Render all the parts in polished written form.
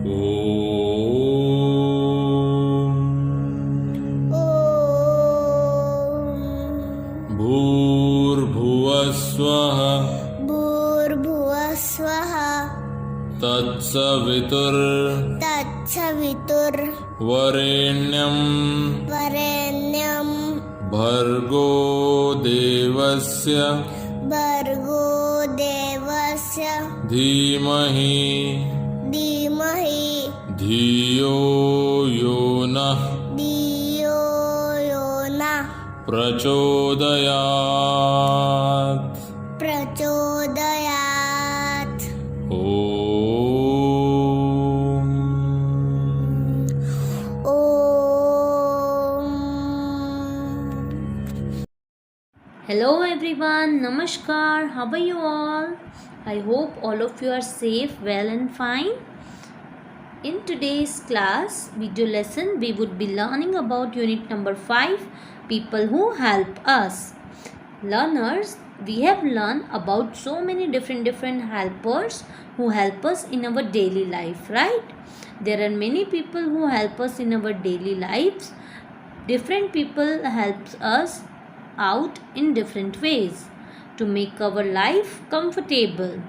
भूर्भुवस्वः भूर्भुवस्वः तत्सवितुर्वरेण्यं भर्गो देवस्य धीमहि धियो यो नः प्रचोदयात् Hello everyone, Namaskar, how are you all? I hope all of you are safe, well and fine. In today's class video lesson, we would be learning about unit number 5, people who help us. Learners, we have learned about so many different helpers who help us in our daily life, right? There are many people who help us in our daily lives. Different people helps us out in different ways to make our life comfortable.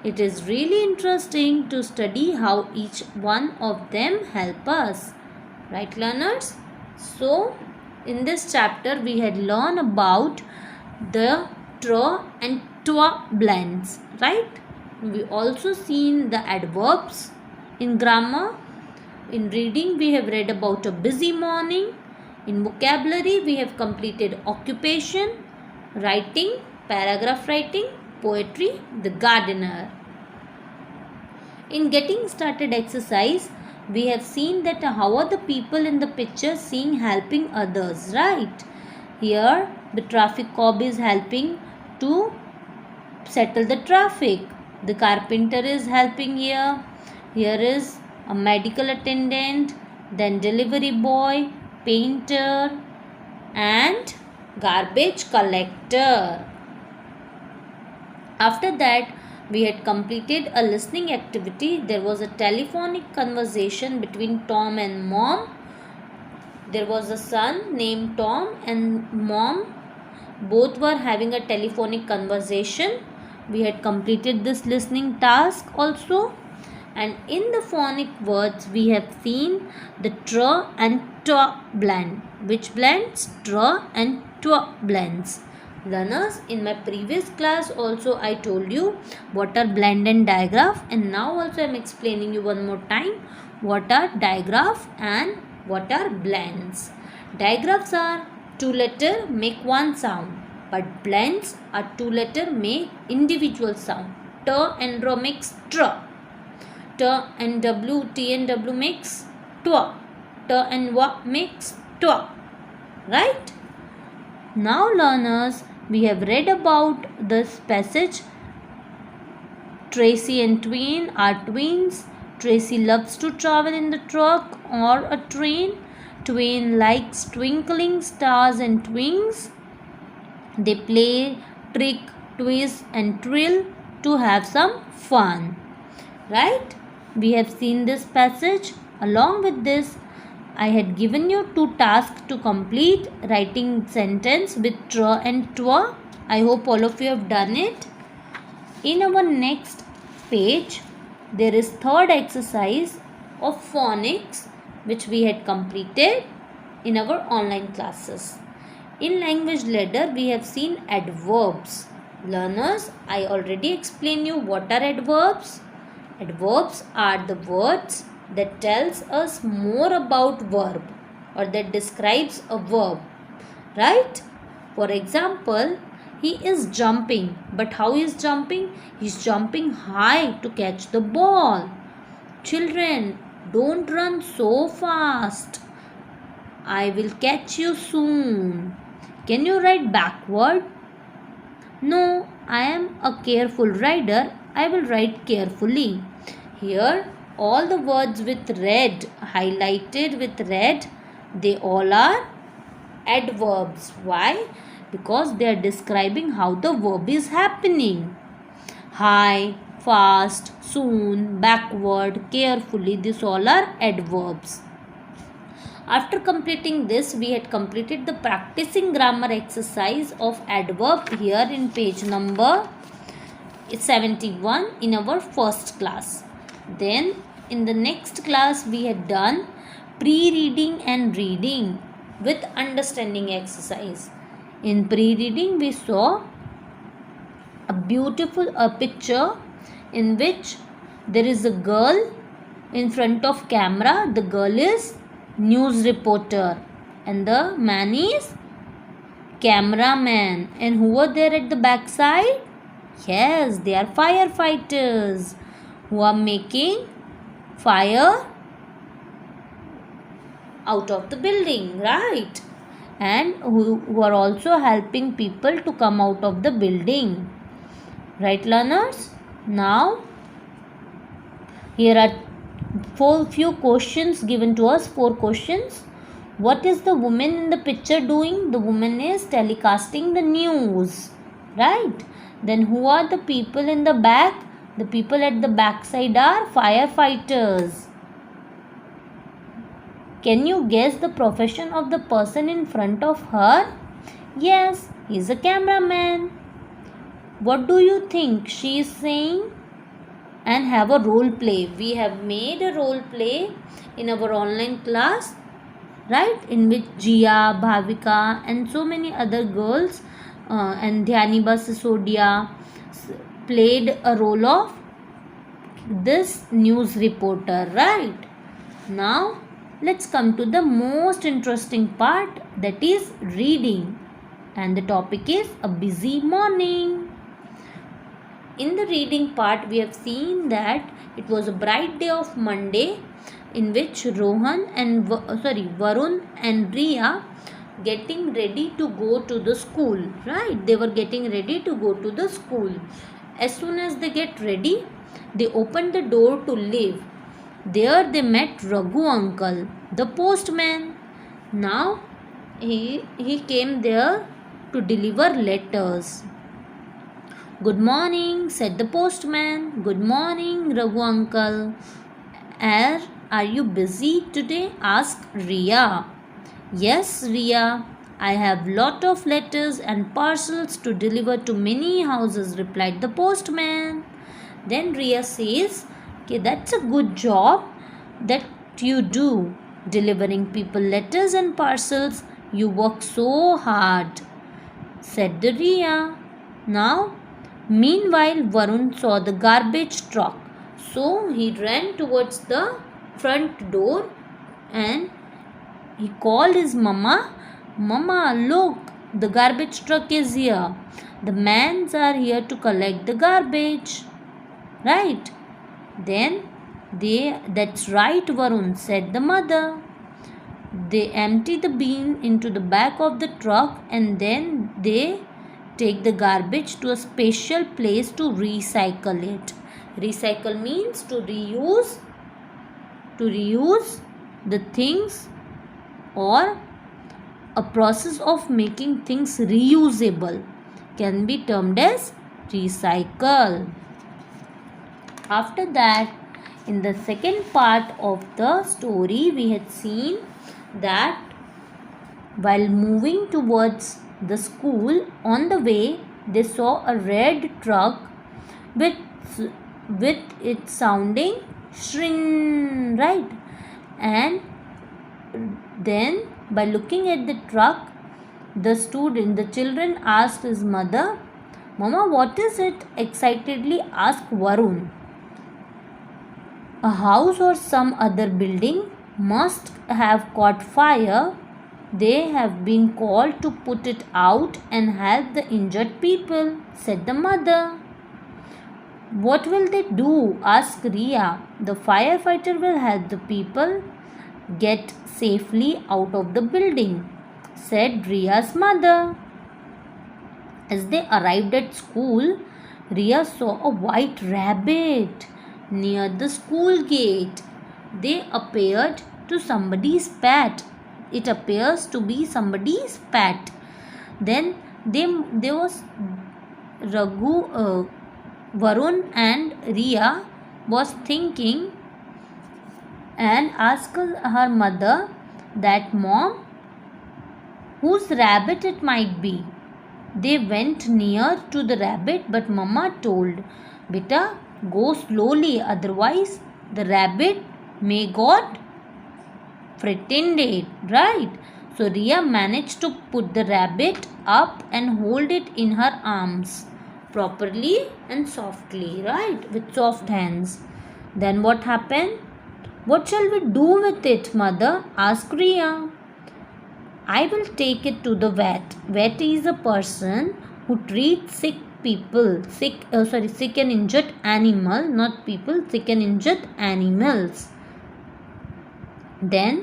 It is really interesting to study how each one of them help us. Right, learners? So, in this chapter, we had learned about the tr and twa blends. Right? We also seen the adverbs in grammar. In reading, we have read about a busy morning. In vocabulary, we have completed occupation, writing, paragraph writing, poetry, the gardener. In getting started exercise, we have seen that how are the people in the picture seeing helping others, right? Here, the traffic cop is helping to settle the traffic. The carpenter is helping here. Here is a medical attendant, then delivery boy, painter and garbage collector. After that, we had completed a listening activity. There was a telephonic conversation between Tom and Mom. There was a son named Tom and Mom. Both were having a telephonic conversation. We had completed this listening task also. And in the phonic words, we have seen the tr and twa blend. Which blends? Tr and twa blends. Learners, in my previous class also I told you what are blend and digraph, and now also I am explaining you one more time what are digraph and what are blends. Digraphs are two letter make one sound, but blends are two letter make individual sound. T and r makes tr. T and W, T and W makes twa. T and W makes twa. Right? Now learners, we have read about this passage. Tracy and Twain are twins. Tracy loves to travel in the truck or a train. Twain likes twinkling stars and twins. They play, trick, twist and trill to have some fun. Right? We have seen this passage. Along with this, I had given you two tasks to complete, writing sentence with tr and twa. I hope all of you have done it. In our next page, there is third exercise of phonics which we had completed in our online classes. In language ladder, we have seen adverbs. Learners, I already explained you what are adverbs. Adverbs are the words that tells us more about verb or that describes a verb, right? For example, he is jumping, but how he is jumping? He is jumping high to catch the ball. Children, don't run so fast. I will catch you soon. Can you ride backward? No, I am a careful rider. I will ride carefully. Here, all the words with red, highlighted with red, they all are adverbs. Why? Because they are describing how the verb is happening. High, fast, soon, backward, carefully. These all are adverbs. After completing this, we had completed the practicing grammar exercise of adverb here in page number 71 in our first class. Then in the next class we had done pre-reading and reading with understanding exercise. In pre-reading we saw a beautiful picture in which there is a girl in front of camera. The girl is news reporter and the man is cameraman. And who are there at the back side? Yes, they are firefighters who are making fire out of the building, right? And who are also helping people to come out of the building. Right, learners? Now, here are few questions given to us. 4 questions. What is the woman in the picture doing? The woman is telecasting the news, right? Then who are the people in the back? The people at the back side are firefighters. Can you guess the profession of the person in front of her? Yes, he is a cameraman. What do you think she is saying? And have a role play. We have made a role play in our online class, right? In which Jia, Bhavika and so many other girls and Dhyaniba Sisodia played a role of this news reporter, right? Now let's come to the most interesting part, that is reading, and the topic is a busy morning. In the reading part we have seen that it was a bright day of Monday in which Varun and Riya getting ready to go to the school, right? They were getting ready to go to the school. As soon as they get ready, they opened the door to leave. There they met Raghu uncle, the postman. Now he came there to deliver letters. Good morning, said the postman. Good morning, Raghu uncle. Are you busy today? Asked Riya. Yes, Riya. I have lot of letters and parcels to deliver to many houses, replied the postman. Then Riya says, okay, that's a good job that you do, delivering people letters and parcels. You work so hard, said the Riya. Now, meanwhile, Varun saw the garbage truck. So he ran towards the front door and he called his mama. Mama, look, the garbage truck is here. The mans are here to collect the garbage. Right? Then that's right, Varun, said the mother. They empty the bin into the back of the truck and then they take the garbage to a special place to recycle it. Recycle means to reuse the things, or a process of making things reusable can be termed as recycle. After that, in the second part of the story, we had seen that while moving towards the school, on the way they saw a red truck with it sounding shrin, right? And then by looking at the truck, the children asked his mother, Mama, what is it? Excitedly asked Varun. A house or some other building must have caught fire. They have been called to put it out and help the injured people, said the mother. What will they do? Asked Riya. The firefighter will help the people get safely out of the building, said Riya's mother. As they arrived at school, Riya saw a white rabbit near the school gate. They appeared to somebody's pet. It appears to be somebody's pet. Then there was Varun and Ria was thinking and asked her mother that, "Mom, whose rabbit it might be?" They went near to the rabbit, but Mama told, "Beta, go slowly, otherwise the rabbit may got frightened." Right? So Ria managed to put the rabbit up and hold it in her arms properly and softly, right? With soft hands. Then what happened? "What shall we do with it, mother?" asked Ria. "I will take it to the vet." Vet is a person who treats sick people, sick and injured animal, not people, sick and injured animals. Then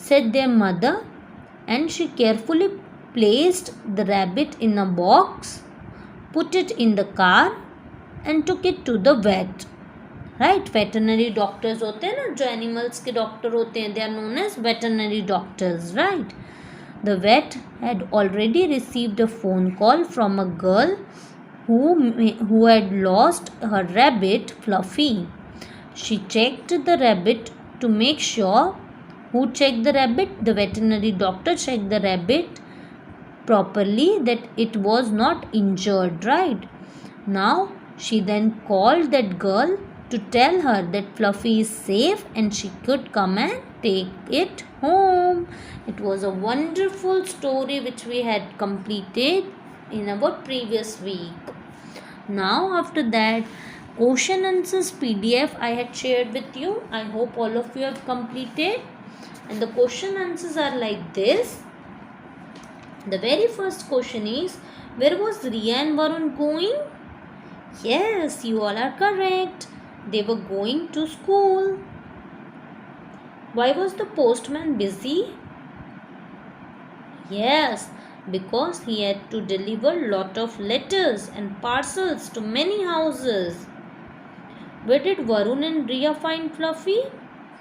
said their mother, and she carefully placed the rabbit in a box, put it in the car and took it to the vet. Right veterinary doctors होते हैं ना, जो animals के doctor होते हैं, they are known as veterinary doctors. Right. The vet had already received a phone call from a girl who had lost her rabbit Fluffy. She checked the rabbit to make sure. Who checked the rabbit? The veterinary doctor checked the rabbit properly that it was not injured. Right. Now she then called that girl to tell her that Fluffy is safe and she could come and take it home. It was a wonderful story which we had completed in our previous week. Now after that, question answers PDF I had shared with you. I hope all of you have completed. And the question answers are like this. The very first question is, where was Ria and Varun going? Yes, you all are correct. They were going to school. Why was the postman busy? Yes, because he had to deliver lot of letters and parcels to many houses. Where did Varun and Ria find Fluffy?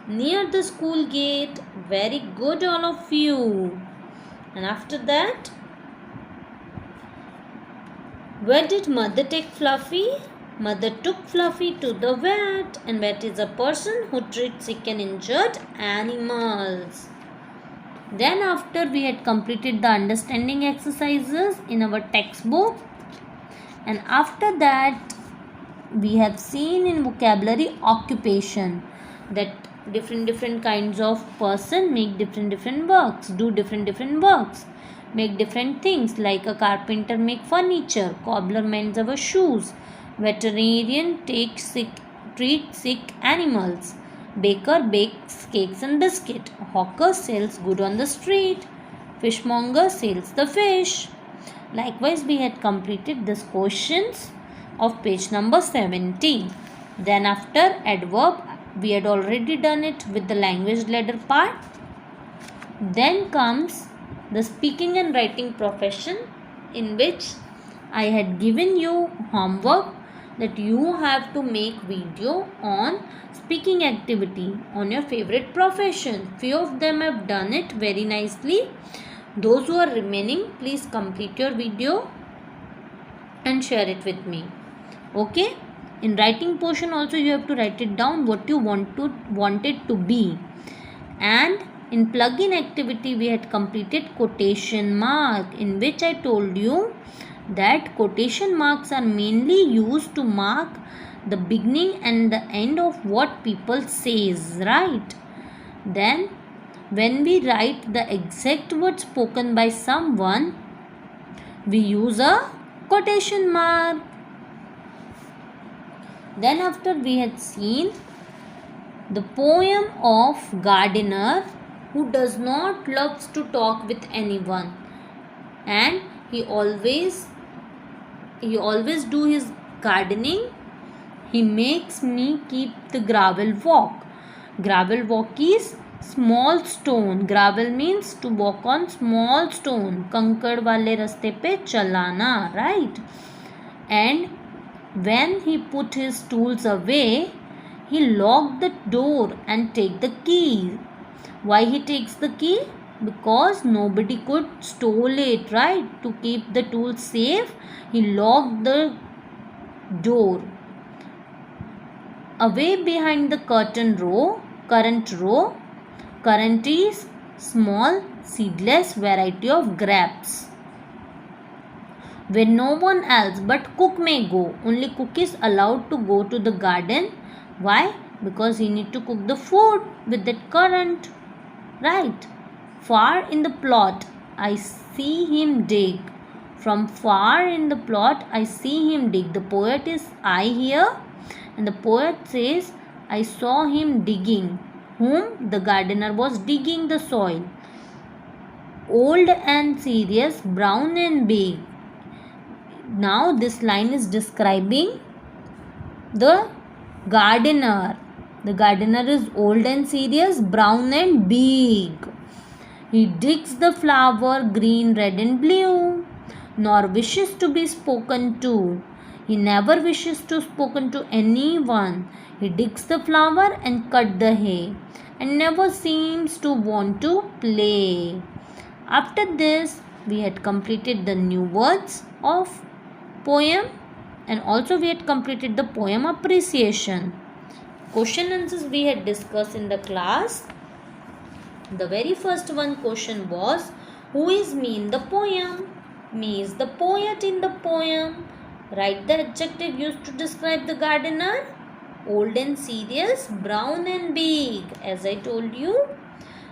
Near the school gate. Very good, all of you. And after that, where did mother take Fluffy? Mother took Fluffy to the vet, and vet is a person who treats sick and injured animals. Then after we had completed the understanding exercises in our textbook, and after that we have seen in vocabulary occupation that different kinds of person make different works, do different works, make different things, like a carpenter make furniture, cobbler mends our shoes, veterinarian treats sick animals, baker bakes cakes and biscuit, hawker sells good on the street, fishmonger sells the fish. Likewise, we had completed these questions of page number 17. Then after adverb, we had already done it with the language ladder part. Then comes the speaking and writing profession, in which I had given you homework that you have to make video on speaking activity on your favorite profession. Few of them have done it very nicely. Those who are remaining, please complete your video and share it with me. Okay? In writing portion also you have to write it down what you want it to be. And in plug-in activity we had completed quotation mark, in which I told you that quotation marks are mainly used to mark the beginning and the end of what people says, right? Then when we write the exact word spoken by someone, we use a quotation mark. Then after we had seen the poem of gardener who does not loves to talk with anyone, and he always do his gardening. He makes me keep the gravel walk. Gravel walk is small stone. Gravel means to walk on small stone. कंकड़ वाले रास्ते पे चलाना, right? And when he put his tools away, he locked the door and take the key. Why he takes the key? Because nobody could steal it, right? To keep the tools safe, he locked the door. Away behind the current row, current is small seedless variety of grapes. Where no one else but cook may go. Only cook is allowed to go to the garden. Why? Because he need to cook the food with that currant. Right. Far in the plot, I see him dig. From far in the plot, I see him dig. The poet is I here. And the poet says, I saw him digging. Whom? The gardener was digging the soil. Old and serious, brown and big. Now this line is describing the gardener. The gardener is old and serious, brown and big. He digs the flower green, red and blue, nor wishes to be spoken to. He never wishes to spoken to anyone. He digs the flower and cut the hay and never seems to want to play. After this, we had completed the new words of poem and also we had completed the poem appreciation. Question answers we had discussed in the class. The very first one question was, who is me in the poem? Me is the poet in the poem. Write the adjective used to describe the gardener. Old and serious, brown and big, as I told you.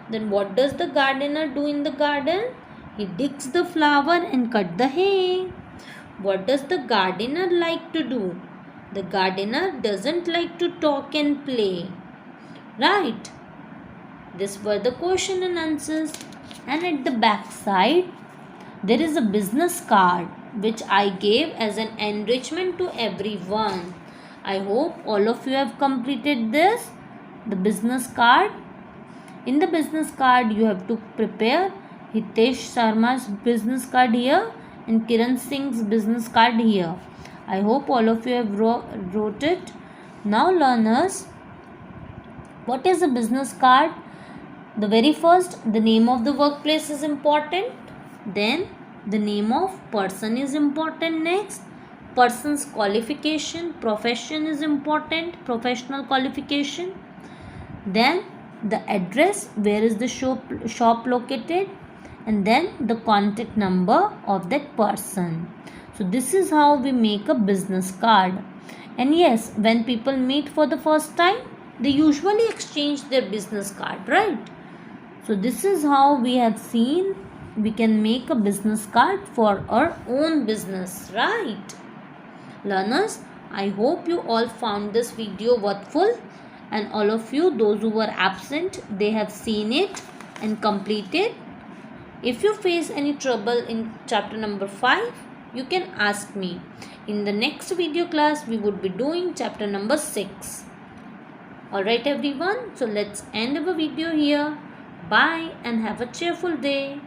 Then what does the gardener do in the garden? He digs the flower and cut the hay. What does the gardener like to do? The gardener doesn't like to talk and play. Right? These were the question and answers. And at the back side, there is a business card which I gave as an enrichment to everyone. I hope all of you have completed this. The business card. In the business card, you have to prepare Hitesh Sharma's business card here and Kiran Singh's business card here. I hope all of you have wrote it. Now learners, what is a business card? The very first, the name of the workplace is important. Then the name of person is important next. Person's qualification, profession is important, professional qualification. Then the address, where is the shop located, and then the contact number of that person. So this is how we make a business card. And yes, when people meet for the first time, they usually exchange their business card, right? So this is how we have seen we can make a business card for our own business, right? Learners, I hope you all found this video worthful, and all of you, those who were absent, they have seen it and completed. If you face any trouble in chapter number 5, you can ask me. In the next video class, we would be doing chapter number 6. Alright everyone, so let's end our video here. Bye and have a cheerful day.